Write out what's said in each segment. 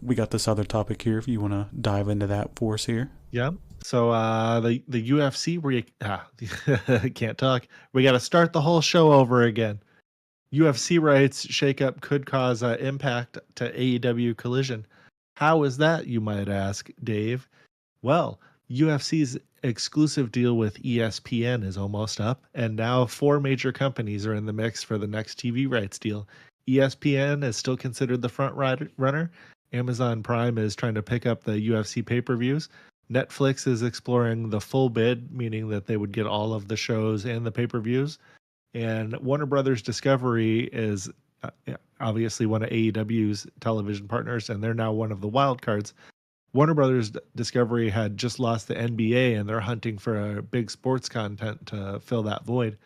we got this other topic here. If you want to dive into that for us here. Yeah. So the UFC can't talk. We got to start the whole show over again. UFC rights shakeup could cause impact to AEW Collision. How is that, you might ask, Dave? Well, UFC's exclusive deal with ESPN is almost up, and now 4 major companies are in the mix for the next TV rights deal. ESPN is still considered the front runner. Amazon Prime is trying to pick up the UFC pay-per-views. Netflix is exploring the full bid, meaning that they would get all of the shows and the pay-per-views. And Warner Brothers Discovery is obviously one of AEW's television partners, and they're now one of the wild cards. Warner Brothers Discovery had just lost the NBA, and they're hunting for big sports content to fill that void.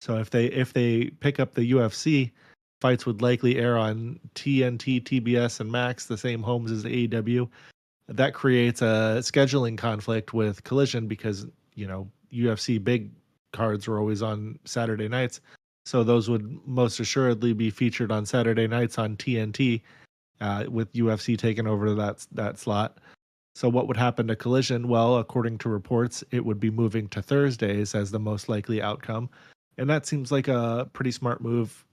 So if they pick up the UFC, fights would likely air on TNT, TBS, and Max, the same homes as AEW. That creates a scheduling conflict with Collision because, UFC big cards were always on Saturday nights. So those would most assuredly be featured on Saturday nights on TNT, with UFC taking over that slot. So what would happen to Collision? Well, according to reports, it would be moving to Thursdays as the most likely outcome. And that seems like a pretty smart move.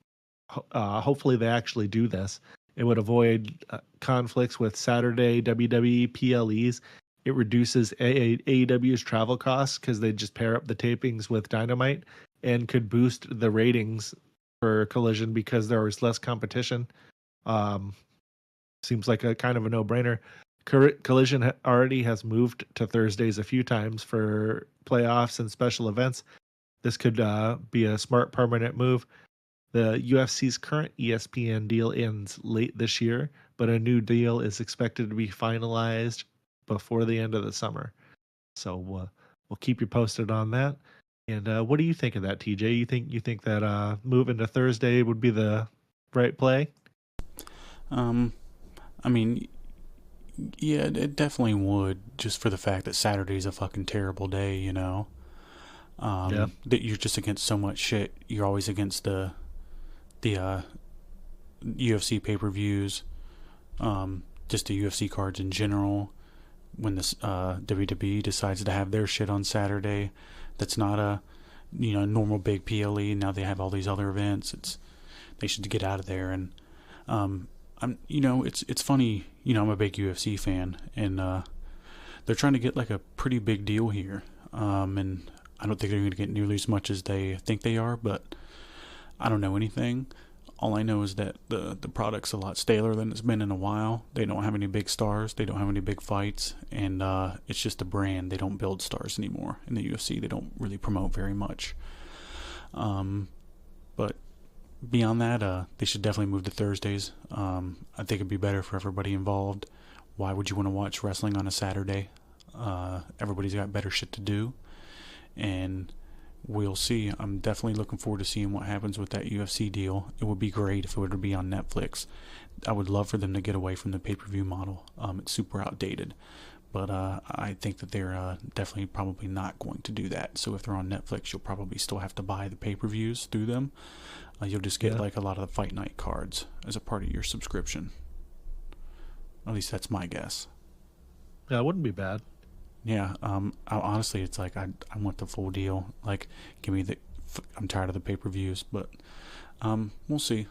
Hopefully they actually do this. It would avoid conflicts with Saturday WWE PLEs. It reduces AEW's travel costs because they just pair up the tapings with Dynamite, and could boost the ratings for Collision because there is less competition. Seems like a kind of a no-brainer. Collision already has moved to Thursdays a few times for playoffs and special events. This could be a smart permanent move. The UFC's current ESPN deal ends late this year, but a new deal is expected to be finalized before the end of the summer. So we'll keep you posted on that. And what do you think of that, TJ? You think that moving to Thursday would be the right play? I mean, yeah, it definitely would, just for the fact that Saturday's a fucking terrible day, that you're just against so much shit. You're always against the UFC pay-per-views, just the UFC cards in general. When this WWE decides to have their shit on Saturday, that's not a normal big PLE. Now they have all these other events. They should get out of there. And it's funny. I'm a big UFC fan, and they're trying to get like a pretty big deal here. And I don't think they're going to get nearly as much as they think they are, but I don't know anything. All I know is that the product's a lot staler than it's been in a while. They don't have any big stars. They don't have any big fights. And it's just a brand. They don't build stars anymore in the UFC. They don't really promote very much. But beyond that, they should definitely move to Thursdays. I think it'd be better for everybody involved. Why would you want to watch wrestling on a Saturday? Everybody's got better shit to do. And we'll see. I'm definitely looking forward to seeing what happens with that UFC deal. It would be great if it were to be on Netflix. I would love for them to get away from the pay-per-view model. It's super outdated. But I think that they're definitely probably not going to do that. So if they're on Netflix, you'll probably still have to buy the pay-per-views through them. You'll just get like a lot of the Fight Night cards as a part of your subscription. At least that's my guess. Yeah, it wouldn't be bad. Yeah, honestly, it's like I want the full deal. Like, give me I'm tired of the pay-per-views, but we'll see.